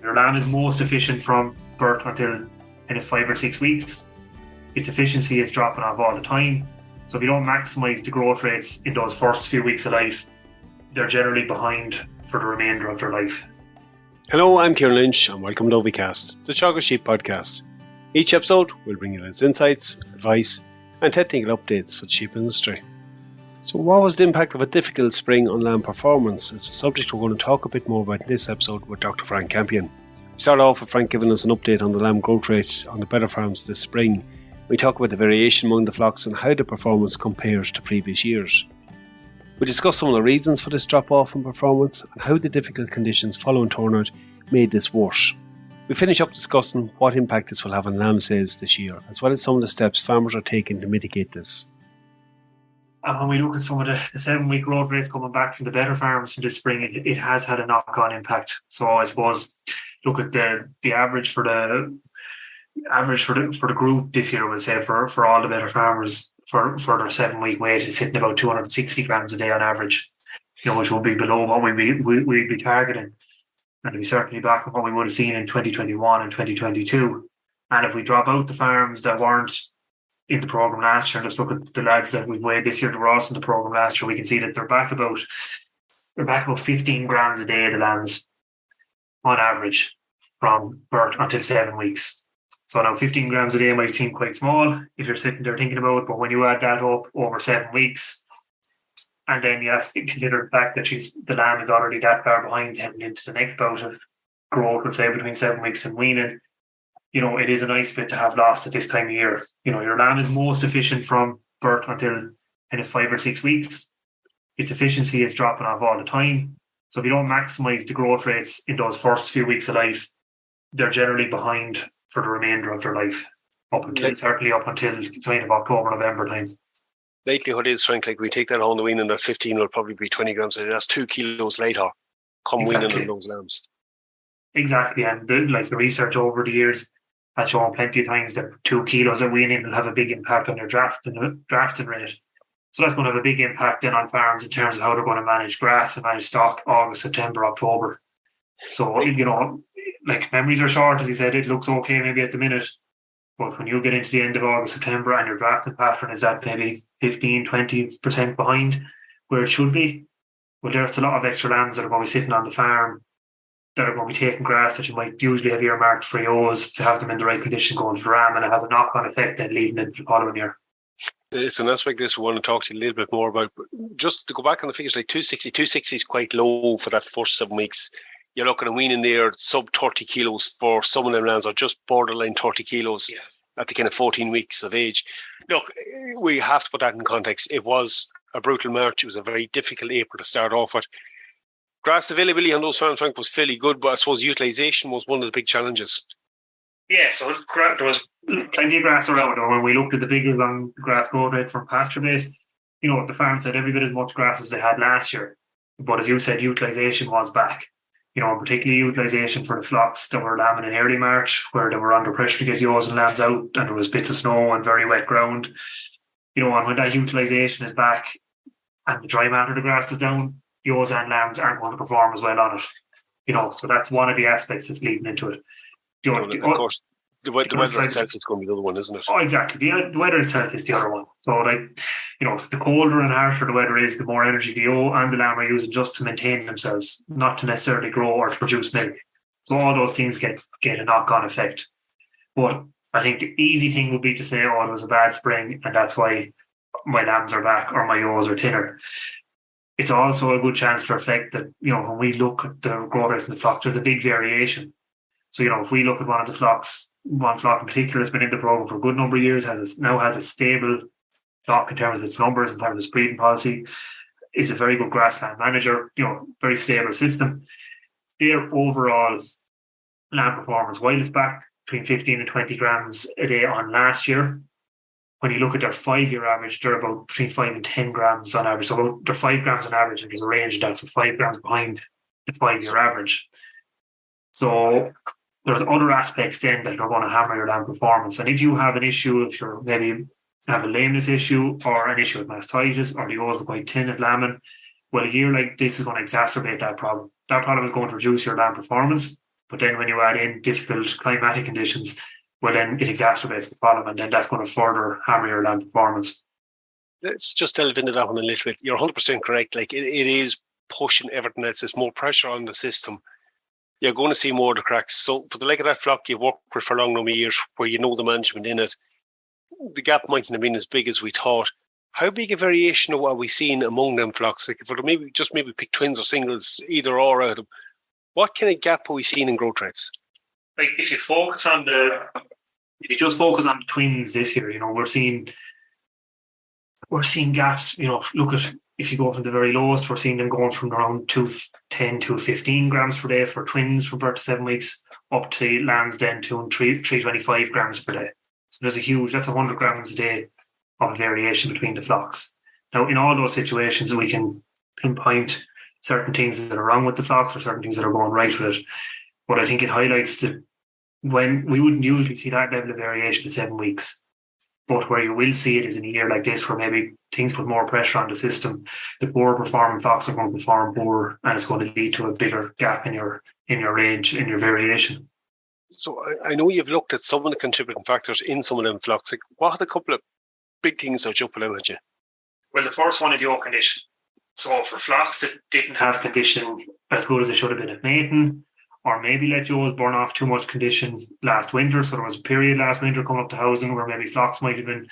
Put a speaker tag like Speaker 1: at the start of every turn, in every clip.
Speaker 1: Your lamb is most efficient from birth until kind of 5 or 6 weeks. Its efficiency is dropping off all the time. So if you don't maximise the growth rates in those first few weeks of life, they're generally behind for the remainder of their life.
Speaker 2: Hello, I'm Kieran Lynch and welcome to OviCast, the Teagasc Sheep podcast. Each episode will bring you latest insights, advice and technical updates for the sheep industry. So what was the impact of a difficult spring on lamb performance? It's a subject we're going to talk a bit more about in this episode with Dr. Frank Campion. We start off with Frank giving us an update on the lamb growth rate on the better farms this spring. We talk about the variation among the flocks and how the performance compares to previous years. We discuss some of the reasons for this drop-off in performance and how the difficult conditions following turnout made this worse. We finish up discussing what impact this will have on lamb sales this year, as well as some of the steps farmers are taking to mitigate this.
Speaker 1: And when we look at some of the 7-week growth rates coming back from the better farms from this spring, it has had a knock-on impact. So I suppose look at the average for the group this year, we'll say for all the better farmers for their 7-week weight is sitting about 260 grams a day on average, which will be below what we'd be targeting, and it'll be certainly back on what we would have seen in 2021 and 2022. And if we drop out the farms that weren't in the program last year and just look at the lads that we've weighed this year that were also in the program last year, we can see that they're back about 15 grams a day, the lambs, on average, from birth until 7 weeks. So now 15 grams a day might seem quite small if you're sitting there thinking about it, but when you add that up over 7 weeks, and then you have to consider the fact that the lamb is already that far behind heading into the next bout of growth, let's say between 7 weeks and weaning, it is a nice bit to have lost at this time of year. Your lamb is most efficient from birth until kind of 5 or 6 weeks. Its efficiency is dropping off all the time. So if you don't maximise the growth rates in those first few weeks of life, they're generally behind for the remainder of their life, certainly up until kind of October, November time.
Speaker 2: Likelihood is, Frank, like we take that on the weaning, that 15 will probably be 20 grams a day. That's 2 kilos later come weaning on those lambs.
Speaker 1: Exactly, and the research over the years has shown plenty of times that 2 kilos at weaning will have a big impact on your drafting rate. So that's going to have a big impact then on farms in terms of how they're going to manage grass and manage stock August, September, October. So, memories are short, as he said. It looks okay maybe at the minute, but when you get into the end of August, September and your drafting pattern is at maybe 15-20% behind where it should be, well, there's a lot of extra lambs that are going to be sitting on the farm that are going to be taking grass that you might usually have earmarked for ewes to have them in the right condition going to ram, and it has a knock-on effect then leading into the following year.
Speaker 2: It's an aspect this we want to talk to you a little bit more about. Just to go back on the figures, like 260 is quite low for that first 7 weeks. You're looking at weaning there sub 30 kilos for some of them lambs, or just borderline 30 kilos at the kind of 14 weeks of age. Look, we have to put that in context. It was a brutal March. It was a very difficult April to start off with. Grass availability on those farms, Frank, was fairly good, but I suppose utilisation was one of the big challenges.
Speaker 1: Yeah, so there was plenty of grass around. When we looked at the figures on grass growth rate from pasture base, the farms had every bit as much grass as they had last year. But as you said, utilisation was back. Particularly utilisation for the flocks that were lambing in early March, where they were under pressure to get ewes and lambs out, and there was bits of snow and very wet ground. And when that utilisation is back and the dry matter of the grass is down, ewes and lambs aren't going to perform as well on it. So that's one of the aspects that's leading into it.
Speaker 2: Of course, the weather itself is going to be the other one, isn't it?
Speaker 1: Oh, exactly. The weather itself is the other one. So, the colder and harsher the weather is, the more energy the ewe and the lamb are using just to maintain themselves, not to necessarily grow or to produce milk. So all those things get a knock-on effect. But I think the easy thing would be to say, it was a bad spring and that's why my lambs are back or my ewes are thinner. It's also a good chance to reflect that, when we look at the growth rates in the flocks, there's a big variation. So, if we look at one flock in particular has been in the program for a good number of years, now has a stable flock in terms of its numbers, in terms of its breeding policy, is a very good grassland manager, very stable system. Their overall lamb performance, while it's back between 15 and 20 grams a day on last year, when you look at their 5-year average, they're about between 5 and 10 grams on average. So they're 5 grams on average, and there's a range of that, so 5 grams behind the 5-year average. So there's other aspects then that are going to hammer your lamb performance. And if you have an issue, if you're maybe have a lameness issue or an issue with mastitis, or the ewes are quite thin at lambing, well, a year like this is going to exacerbate that problem. That problem is going to reduce your lamb performance. But then when you add in difficult climatic conditions, well, then it exacerbates the problem, and then that's going to further hammer your lamb performance.
Speaker 2: Let's just delve into that one a little bit. You're 100% correct. Like it is pushing everything else. There's more pressure on the system. You're going to see more of the cracks. So for the like of that flock you've worked with for a long number of years, where you know the management in it, the gap mightn't have been as big as we thought. How big a variation of what we've seen among them flocks? Like if we maybe pick twins or singles, either or out of them, what kind of gap have we seen in growth rates?
Speaker 1: Like if you just focus on the twins this year, you know, we're seeing gaps. You know, look at, if you go from the very lowest, we're seeing them going from around 210 to 15 grams per day for twins from birth to 7 weeks, up to lambs then to 325 grams per day. So that's 100 grams a day of variation between the flocks. Now, in all those situations, we can pinpoint certain things that are wrong with the flocks or certain things that are going right with it. But I think it highlights that when we wouldn't usually see that level of variation at 7 weeks. But where you will see it is in a year like this, where maybe things put more pressure on the system. The poor performing flocks are going to perform poor, and it's going to lead to a bigger gap in your range, in your variation.
Speaker 2: So I know you've looked at some of the contributing factors in some of them flocks. Like, what are the couple of big things that jump out at you?
Speaker 1: Well, the first one is your condition. So for flocks that didn't have condition as good as they should have been at mating, or maybe let yours burn off too much condition last winter. So there was a period last winter coming up to housing where maybe flocks might have been,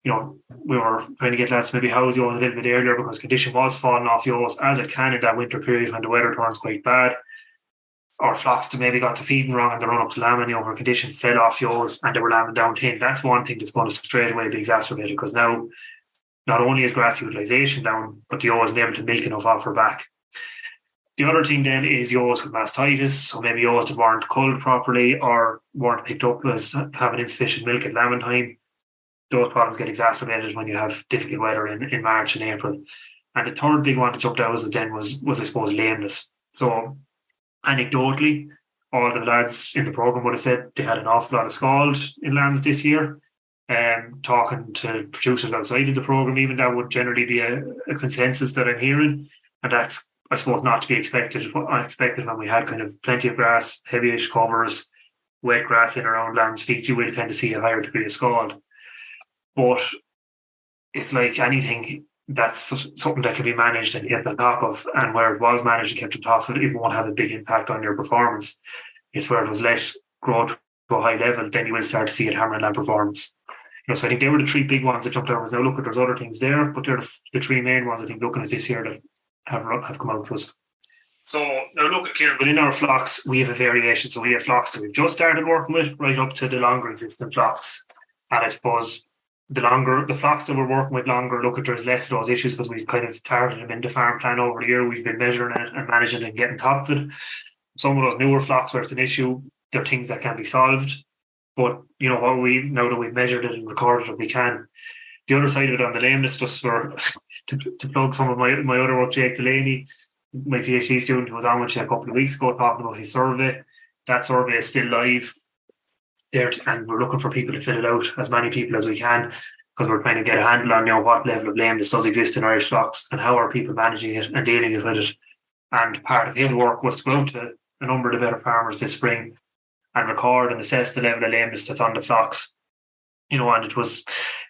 Speaker 1: you know, we were trying to get lads to maybe house yours a little bit earlier because condition was falling off yours, as it can in that winter period when the weather turns quite bad. Or flocks that maybe got the feeding wrong and the run up to lambing, you know, where condition fell off yours and they were lambing down thin. That's one thing that's going to straight away be exacerbated, because now not only is grass utilisation down, but the yaw's never to milk enough off her back. The other thing then is yaws with mastitis, so maybe yaws that weren't culled properly or weren't picked up as having insufficient milk at lambing time. Those problems get exacerbated when you have difficult weather in March and April. And the third big one that jumped out was I suppose lameness. So anecdotally, all the lads in the programme would have said they had an awful lot of scald in lambs this year. Talking to producers outside of the programme, even that would generally be a consensus that I'm hearing. And that's, I suppose, not to be unexpected when we had kind of plenty of grass, heavyish covers, wet grass in around lambs' feet. You will tend to see a higher degree of scald. But it's like anything, that's something that can be managed and kept on top of. And where it was managed and kept on top of it, it won't have a big impact on your performance. It's where it was let grow to a high level, then you will start to see it hammering lamb performance. You know, so I think they were the three big ones that jumped out. Now look, there's other things there, but they're the three main ones I think looking at this year that have come out to us. So now look at Kieran, within our flocks we have a variation. So we have flocks that we've just started working with, right up to the longer existing flocks. And I suppose the flocks that we're working with longer, look at, there's less of those issues because we've kind of targeted them in the farm plan over the year. We've been measuring it and managing it and getting top of it. Some of those newer flocks where it's an issue, they're things that can be solved. But you know what, now that we've measured it and recorded it, we can. The other side of it on the lameness, just for to plug some of my other work, Jake Delaney, my PhD student who was on with you a couple of weeks ago talking about his survey. That survey is still live there, and we're looking for people to fill it out, as many people as we can, because we're trying to get a handle on, you know, what level of lameness does exist in Irish flocks and how are people managing it and dealing with it. And part of his work was to go out to a number of the better farmers this spring and record and assess the level of lameness that's on the flocks. You know, and we'll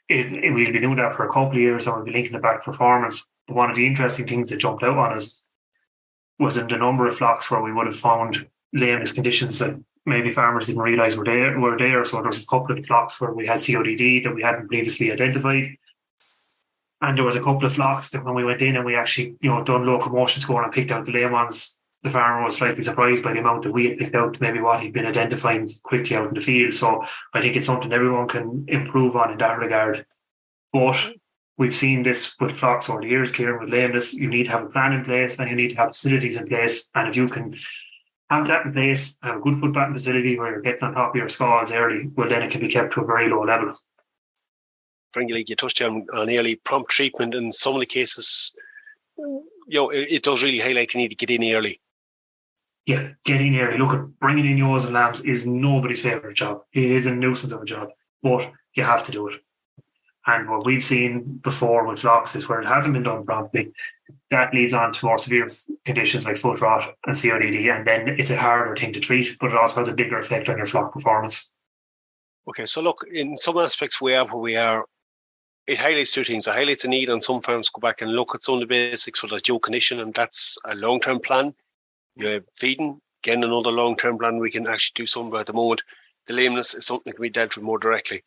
Speaker 1: be doing that for a couple of years, and we'll be linking it back to performance. But one of the interesting things that jumped out on us was in the number of flocks where we would have found lameness conditions that maybe farmers didn't realise were there. So there was a couple of flocks where we had CODD that we hadn't previously identified. And there was a couple of flocks that when we went in and we actually, you know, done locomotion score and picked out the lame ones, the farmer was slightly surprised by the amount that we had picked out, maybe what he'd been identifying quickly out in the field. So I think it's something everyone can improve on in that regard. But we've seen this with flocks over the years, Kieran, with lameness. You need to have a plan in place and you need to have facilities in place. And if you can have that in place, have a good foot batten facility where you're getting on top of your scalds early, well, then it can be kept to a very low level.
Speaker 2: Frankly, like you touched on early prompt treatment in some of the cases, you know, it does really highlight you need to get in early.
Speaker 1: Yeah, get in early. Look, at bringing in ewes and lambs is nobody's favourite job. It is a nuisance of a job, but you have to do it. And what we've seen before with flocks is where it hasn't been done properly, that leads on to more severe conditions like foot rot and CODD, and then it's a harder thing to treat, but it also has a bigger effect on your flock performance.
Speaker 2: Okay, so look, in some aspects we are where we are. It highlights two things. It highlights a need on some farms to go back and look at some of the basics for the yoke condition, and that's a long-term plan. Feeding, again, another long-term plan we can actually do something about at the moment. The lameness is something that can be dealt with more directly.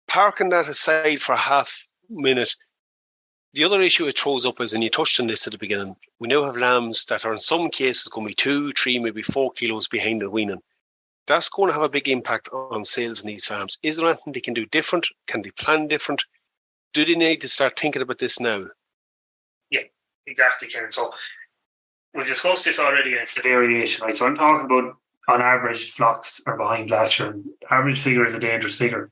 Speaker 2: Parking that aside for a half minute, the other issue it throws up is, and you touched on this at the beginning, we now have lambs that are in some cases going to be 2, 3, maybe 4 kilos behind the weaning. That's going to have a big impact on sales in these farms. Is there anything they can do different? Can they plan different? Do they need to start thinking about this now?
Speaker 1: Yeah, exactly, Kieran. So we've discussed this already, and it's the variation, right? So I'm talking about, on average, flocks are behind last year. Average figure is a dangerous figure.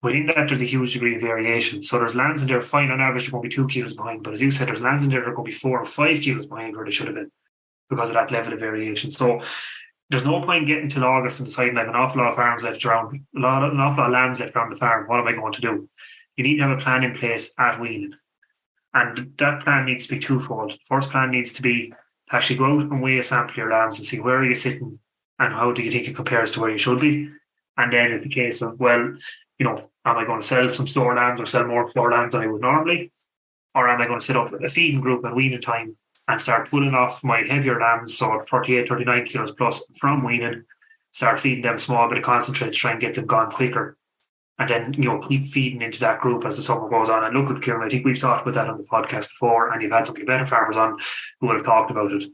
Speaker 1: Within that, there's a huge degree of variation. So there's lambs in there, fine, on average, they're going to be 2 kilos behind. But as you said, there's lambs in there that are going to be 4 or 5 kilos behind where they should have been because of that level of variation. So there's no point getting till August and deciding I have an awful lot of farms left around, an awful lot of lambs left around the farm. What am I going to do? You need to have a plan in place at weaning. And that plan needs to be twofold. The first plan needs to be to actually go out and weigh a sample of your lambs and see where are you sitting and how do you think it compares to where you should be. And then it's the case of, well, am I going to sell some store lambs or sell more store lambs than I would normally? Or am I going to set up a feeding group at weaning time and start pulling off my heavier lambs, so 38, 39 kilos plus from weaning, start feeding them a small bit of concentrate to try and get them gone quicker. And then, keep feeding into that group as the summer goes on. And look at Kieran, I think we've talked about that on the podcast before, and you've had some of the better farmers on who would have talked about it.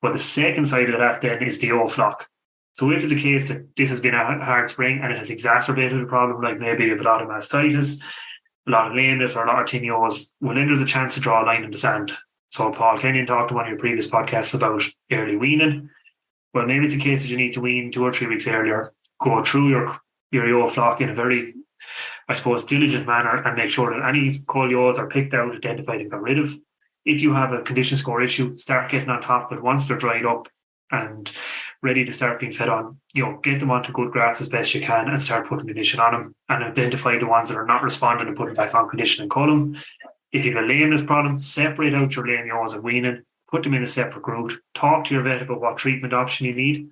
Speaker 1: But the second side of that then is the old flock. So if it's a case that this has been a hard spring and it has exacerbated a problem, like maybe you have a lot of mastitis, a lot of lameness, or a lot of tinnios, well, then there's a chance to draw a line in the sand. So Paul Kenyon talked in one of your previous podcasts about early weaning. Well, maybe it's a case that you need to wean 2 or 3 weeks earlier, go through your ewe flock in a very, I suppose, diligent manner and make sure that any cold ewes are picked out, identified and got rid of. If you have a condition score issue, start getting on top of it once they're dried up and ready to start being fed on. Get them onto good grass as best you can and start putting condition on them and identify the ones that are not responding and put them back on condition and cull them. If you have a lameness problem, separate out your lame ewes and weaning, put them in a separate group, talk to your vet about what treatment option you need,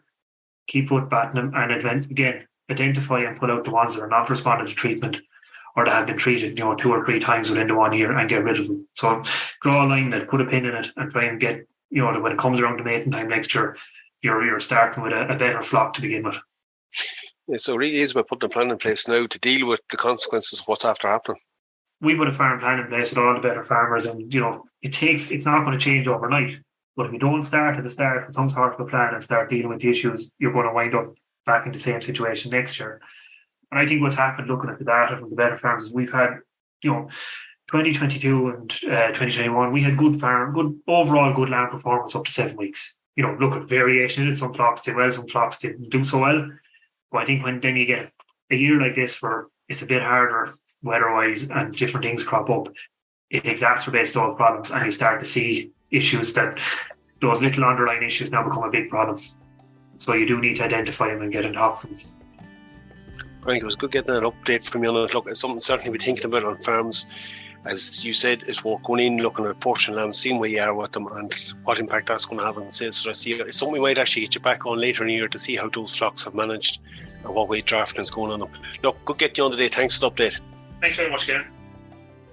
Speaker 1: keep foot batting them, and again, identify and pull out the ones that are not responding to treatment or that have been treated 2 or 3 times within the 1 year and get rid of them. So draw a line that, put a pin in it and try and get, that when it comes around to mating time next year, you're starting with a better flock to begin with.
Speaker 2: Yeah, so it really is about putting a plan in place now to deal with the consequences of what's after happening.
Speaker 1: We put a farm plan in place with all the better farmers, and it's not going to change overnight. But if you don't start at the start with some sort of a plan and start dealing with the issues, you're going to wind up back in the same situation next year. And I think what's happened, looking at the data from the better farms, is we've had 2022 and 2021, we had good overall good lamb performance up to 7 weeks. Look at variation in it. Some flocks did well, some flocks didn't do so well. But I think when then you get a year like this where it's a bit harder weather-wise and different things crop up, it exacerbates those problems and you start to see issues that those little underlying issues now become a big problem. So you do need to identify them and get on top of them.
Speaker 2: I think it was good getting an update from you on it. Look, it's something certainly we're thinking about on farms. As you said, it's worth going in, looking at portion lambs, seeing where you are with them and what impact that's going to have on sales for the rest of the year. It's something we might actually get you back on later in the year to see how those flocks have managed and what way drafting is going on them. Look, good getting you on today. Thanks for the update.
Speaker 1: Thanks very much, Kieran.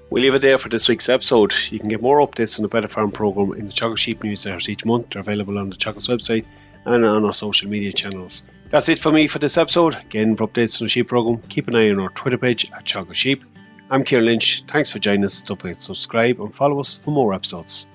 Speaker 2: We'll leave it there for this week's episode. You can get more updates on the Better Farm programme in the Teagasc Sheep newsletters each month. They're available on the Teagasc website and on our social media channels. That's it for me for this episode. Again, for updates on the sheep programme, keep an eye on our Twitter page at Teagasc Sheep. I'm Kieran Lynch. Thanks for joining us. Don't forget to subscribe and follow us for more episodes.